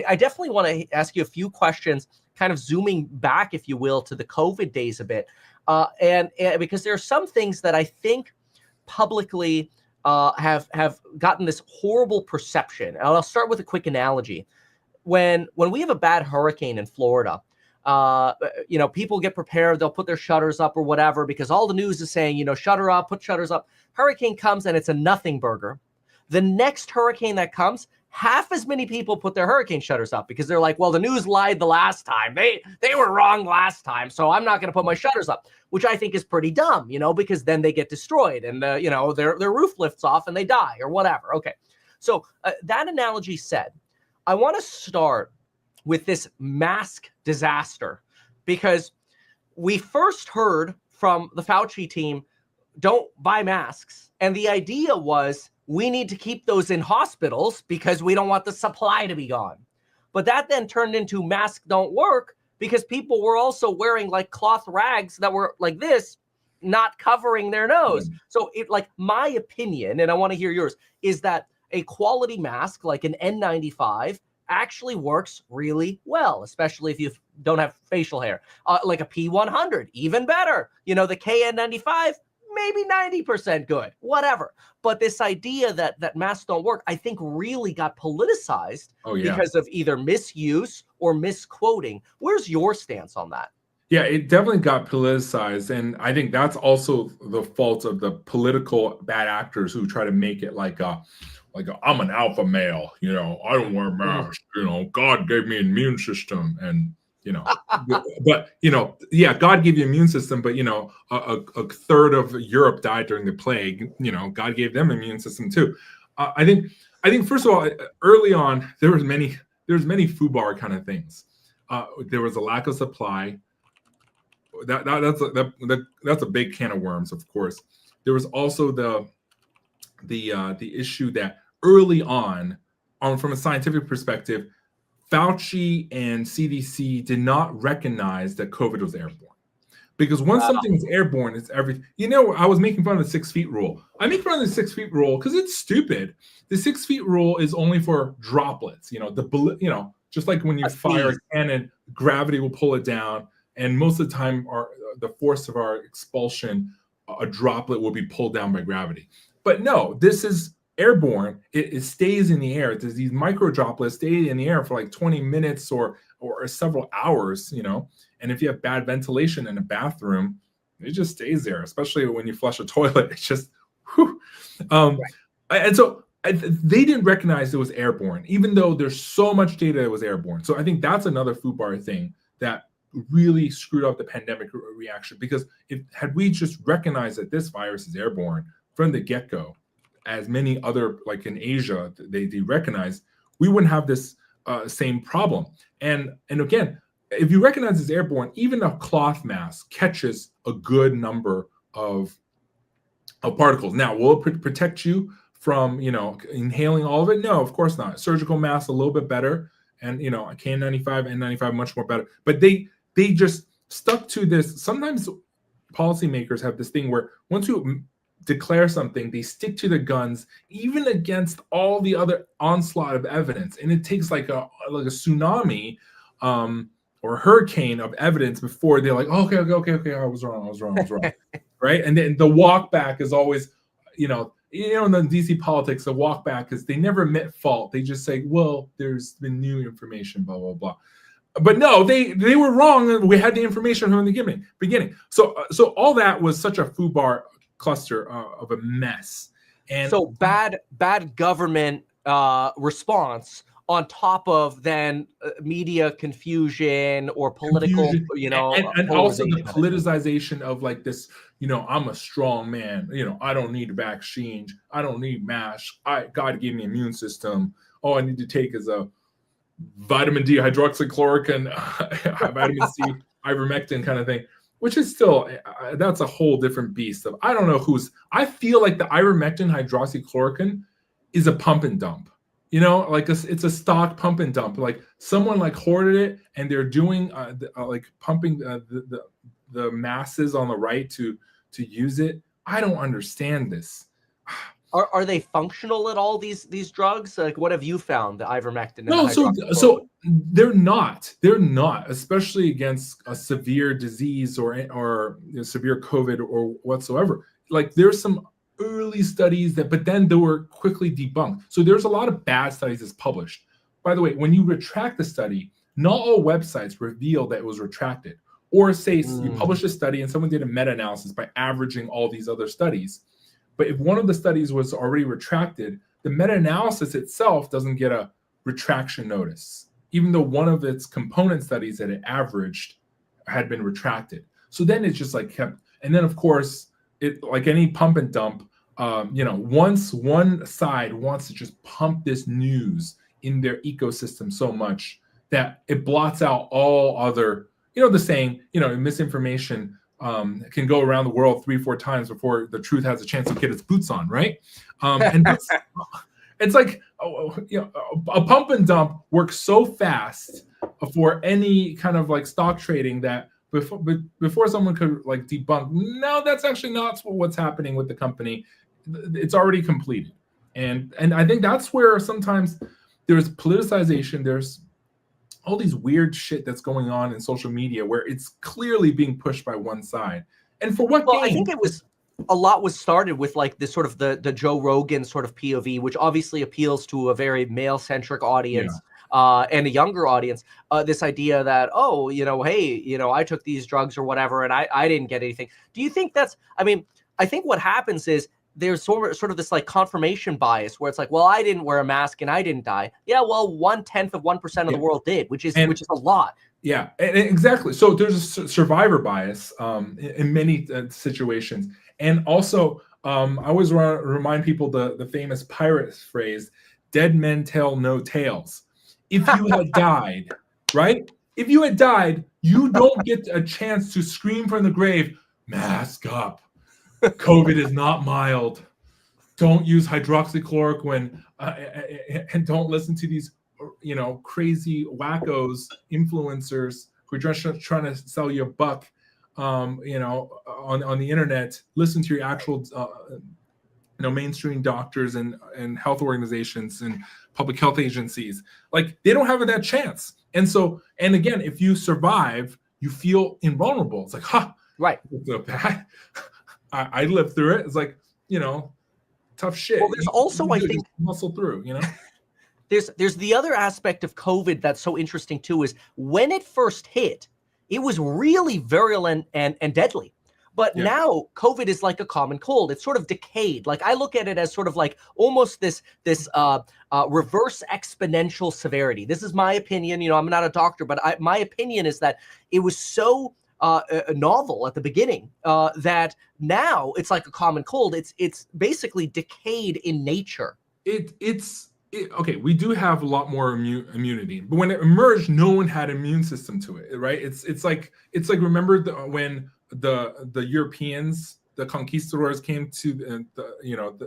I definitely want to ask you a few questions, kind of zooming back, if you will, to the COVID days a bit. And because there are some things that I think publicly have gotten this horrible perception. And I'll start with a quick analogy. When we have a bad hurricane in Florida, people get prepared, they'll put their shutters up or whatever, because all the news is saying, shutter up, put shutters up. Hurricane comes and it's a nothing burger. The next hurricane that comes, half as many people put their hurricane shutters up because they're like, well, the news lied the last time. They were wrong last time, so I'm not going to put my shutters up, which I think is pretty dumb, because then they get destroyed and, their roof lifts off and they die or whatever. Okay. So that analogy said, I want to start with this mask disaster, because we first heard from the Fauci team, don't buy masks. And the idea was we need to keep those in hospitals because we don't want the supply to be gone. But that then turned into masks don't work because people were also wearing like cloth rags that were like this, not covering their nose. So my opinion, and I want to hear yours, is that a quality mask like an N95 actually works really well, especially if you don't have facial hair. Like a P100, even better. The KN95, maybe 90% good, whatever. But this idea that masks don't work, I think really got politicized because of either misuse or misquoting. Where's your stance on that? Yeah, it definitely got politicized. And I think that's also the fault of the political bad actors who try to make it like I'm an alpha male, I don't wear masks, God gave me an immune system. And, but, God gave you an immune system, but, a third of Europe died during the plague. God gave them an immune system too. I think, first of all, early on, there was many FUBAR kind of things. There was a lack of supply. That's a big can of worms, of course. There was also the issue that early on, from a scientific perspective, Fauci and CDC did not recognize that COVID was airborne. Because once something is airborne, it's everything. I was making fun of the 6 feet rule. I make fun of the 6 feet rule because it's stupid. The 6 feet rule is only for droplets. Just like when you fire a cannon, gravity will pull it down. And most of the time, the force of our expulsion, a droplet will be pulled down by gravity. But no, this is airborne. It stays in the air. There's these micro droplets stay in the air for like 20 minutes or several hours, And if you have bad ventilation in a bathroom, it just stays there, especially when you flush a toilet. It's just, whew. And so they didn't recognize it was airborne, even though there's so much data that it was airborne. So I think that's another FUBAR thing that really screwed up the pandemic reaction, because had we just recognized that this virus is airborne from the get-go, as many other, like in Asia, they recognize, we wouldn't have this same problem. And again, if you recognize it's airborne, even a cloth mask catches a good number of particles. Now, will it protect you from inhaling all of it? No, of course not. Surgical mask a little bit better, and a KN95, N95 much more better. But they just stuck to this. Sometimes policymakers have this thing where once you declare something, they stick to the guns, even against all the other onslaught of evidence. And it takes like a tsunami or a hurricane of evidence before they're like, okay, I was wrong. Right? And then the walk back is always, in the DC politics, the walk back is they never admit fault. They just say, well, there's been new information, blah, blah, blah. But no, they were wrong. We had the information from the beginning. So all that was such a FUBAR cluster of a mess. And so bad government response on top of then media confusion or political, and also the politicization of like this, I'm a strong man, I don't need vaccines, I don't need masks, God gave me an immune system, all I need to take is a vitamin D hydroxychloroquine, vitamin C ivermectin kind of thing, which is still, that's a whole different beast of, I don't know I feel like the ivermectin hydroxychloroquine is a pump and dump. It's a stock pump and dump. Like someone like hoarded it, and they're doing like pumping the masses on the right to use it. I don't understand this. Are they functional at all? These drugs? Like, what have you found? The ivermectin and the No, hydroxychloroquine? they're not. They're not, especially against a severe disease or severe COVID or whatsoever. Like there's some early studies but then they were quickly debunked. So there's a lot of bad studies that's published. By the way, when you retract the study, not all websites reveal that it was retracted. Or say you publish a study and someone did a meta-analysis by averaging all these other studies. But if one of the studies was already retracted, the meta-analysis itself doesn't get a retraction notice, even though one of its component studies that it averaged had been retracted. So then it's just like kept, and then of course, it like any pump and dump, once one side wants to just pump this news in their ecosystem so much that it blots out all other, the saying, misinformation can go around the world 3-4 times before the truth has a chance to get its boots on, right? And it's like a pump and dump works so fast for any kind of like stock trading that before someone could like debunk, no, that's actually not what's happening with the company. It's already completed, and I think that's where sometimes there's politicization. There's all these weird shit that's going on in social media where it's clearly being pushed by one side. And for what gain? I think it was a lot was started with like this sort of the Joe Rogan sort of POV, which obviously appeals to a very male-centric audience. And a younger audience, this idea that, hey, I took these drugs or whatever, and I didn't get anything. Do you think that's, I think what happens is there's sort of this like confirmation bias where it's like, well, I didn't wear a mask and I didn't die. Yeah, well, 1/10 of the world did, which is a lot. Yeah, exactly. So there's a survivor bias in many situations. And also, I always remind people the famous pirate phrase, dead men tell no tales. If you had died, right? If you had died, you don't get a chance to scream from the grave, mask up. COVID is not mild. Don't use hydroxychloroquine and don't listen to these, crazy wackos, influencers who are just trying to sell you a buck, on the internet. Listen to your actual, mainstream doctors and health organizations and public health agencies. Like they don't have that chance. And so, and again, if you survive, you feel invulnerable. It's like, right. I lived through it. It's like, tough shit. Well, there's also, I think, muscle through, There's the other aspect of COVID that's so interesting too, is when it first hit, it was really virulent and deadly. But now COVID is like a common cold. It's sort of decayed. Like I look at it as sort of like almost this reverse exponential severity. This is my opinion. I'm not a doctor, but my opinion is that it was so novel at the beginning that now it's like a common cold. It's basically decayed in nature. Okay, we do have a lot more immunity, but when it emerged, no one had immune system to it, right? It's like remember when the Europeans, the conquistadors came to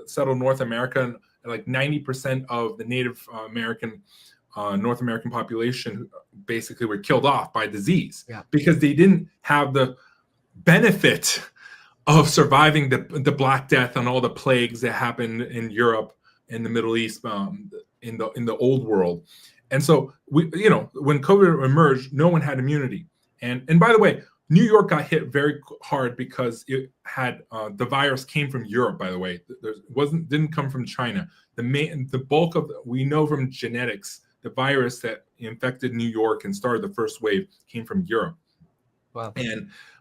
settle North America, and like 90% of the Native American North American population basically were killed off by disease because they didn't have the benefit of surviving the Black Death and all the plagues that happened in Europe, in the Middle East, in the old world. And so when COVID emerged, no one had immunity. And by the way, New York got hit very hard because it had the virus came from Europe. By the way, didn't come from China. The bulk of we know from genetics, the virus that infected New York and started the first wave came from Europe. Wow.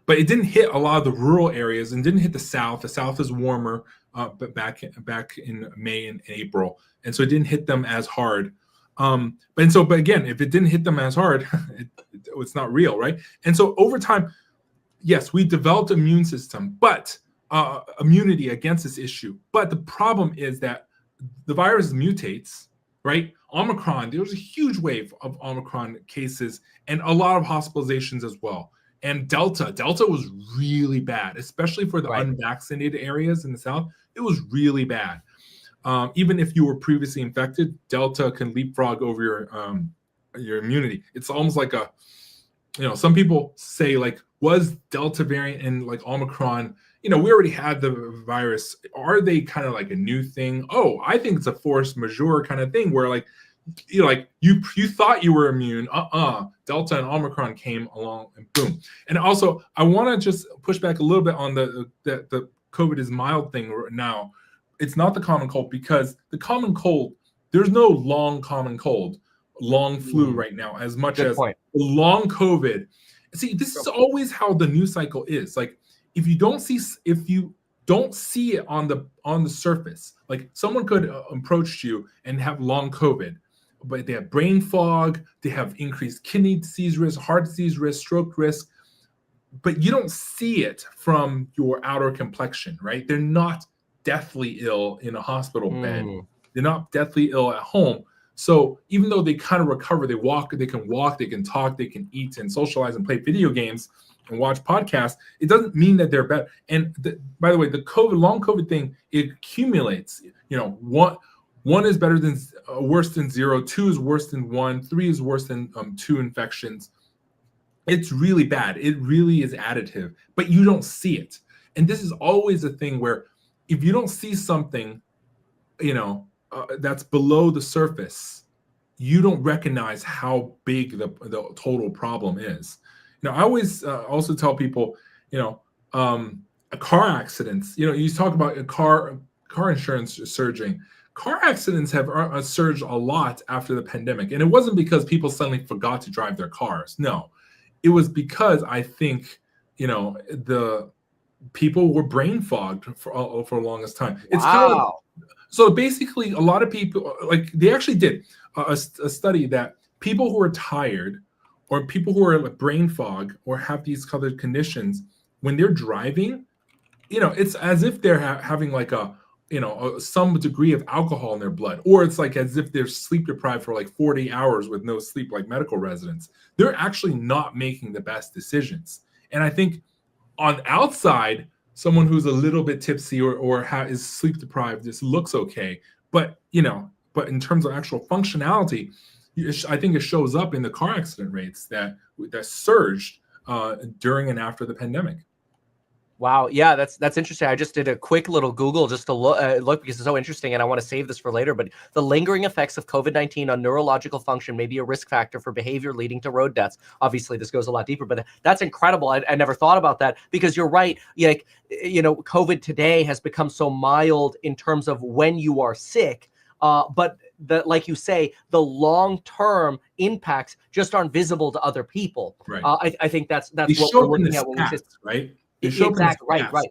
But it didn't hit a lot of the rural areas and didn't hit the South. The South is warmer, but back in May and April, and so it didn't hit them as hard. But again, if it didn't hit them as hard, it's not real, right? And so over time, yes, we developed an immune system, but immunity against this issue. But the problem is that the virus mutates, right? Omicron, there was a huge wave of Omicron cases and a lot of hospitalizations as well. And Delta was really bad, especially for the unvaccinated areas in the South. It was really bad. Even if you were previously infected, Delta can leapfrog over your immunity. It's almost like some people say like, was Delta variant and like Omicron we already had the virus. Are they kind of like a new thing? Oh, I think it's a force majeure kind of thing where like, you thought you were immune. Delta and Omicron came along and boom. And also, I want to just push back a little bit on the COVID is mild thing now. It's not the common cold, because the common cold, there's no long common cold, long flu right now, as much Good as point. long COVID. See, this is always how the news cycle is. Like, if you don't see it on the surface, like someone could approach you and have long COVID, but they have brain fog, they have increased kidney disease risk, heart disease risk, stroke risk, but you don't see it from your outer complexion, right? They're not deathly ill in a hospital bed. They're not deathly ill at home. So even though they kind of recover, they can walk, they can talk, they can eat and socialize and play video games and watch podcasts, it doesn't mean that they're better. And by the way, the long COVID thing, it accumulates. One is better than worse than 0, 2 is worse than 1, 3 is worse than 2 infections. It's really bad. It really is additive, but you don't see it. And this is always a thing where if you don't see something, that's below the surface, you don't recognize how big the total problem is. I always also tell people, car accidents. You talk about a car insurance surging. Car accidents have surged a lot after the pandemic, and it wasn't because people suddenly forgot to drive their cars. No, it was because I think the people were brain fogged for the longest time. It's kind of so basically a lot of people, like, they actually did a study that people who are tired or people who are like brain fog or have these colored conditions, when they're driving, it's as if they're having like some degree of alcohol in their blood, or it's like as if they're sleep deprived for like 40 hours with no sleep, like medical residents. They're actually not making the best decisions. And I think on outside, someone who's a little bit tipsy or is sleep deprived just looks okay. But in terms of actual functionality, I think it shows up in the car accident rates that surged during and after the pandemic. Wow. Yeah, that's interesting. I just did a quick little Google just to look because it's so interesting, and I want to save this for later. But the lingering effects of COVID-19 on neurological function may be a risk factor for behavior leading to road deaths. Obviously, this goes a lot deeper, but that's incredible. I never thought about that, because you're right. Like, COVID today has become so mild in terms of when you are sick, but like you say, the long-term impacts just aren't visible to other people. Right. I think that's what we're looking at when we say, right. Exactly. Right.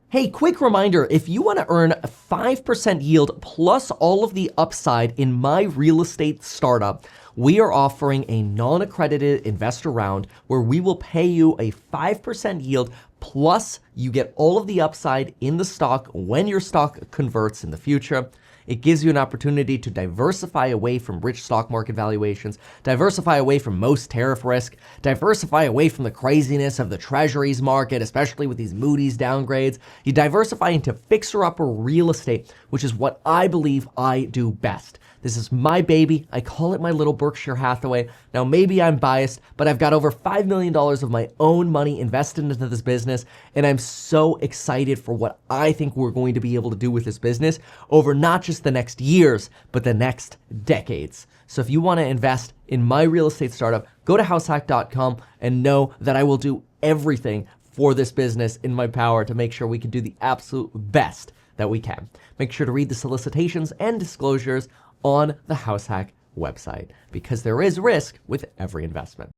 Hey, quick reminder, if you want to earn a 5% yield plus all of the upside in my real estate startup, we are offering a non-accredited investor round where we will pay you a 5% yield plus you get all of the upside in the stock when your stock converts in the future. It gives you an opportunity to diversify away from rich stock market valuations, diversify away from most tariff risk, diversify away from the craziness of the treasuries market, especially with these Moody's downgrades. You diversify into fixer-upper real estate, which is what I believe I do best. This is my baby. I call it my little Berkshire Hathaway. Now, maybe I'm biased, but I've got over $5 million of my own money invested into this business, and I'm so excited for what I think we're going to be able to do with this business over not just the next years, but the next decades. So if you want to invest in my real estate startup, go to househack.com and know that I will do everything for this business in my power to make sure we can do the absolute best that we can. Make sure to read the solicitations and disclosures on the Househack website, because there is risk with every investment.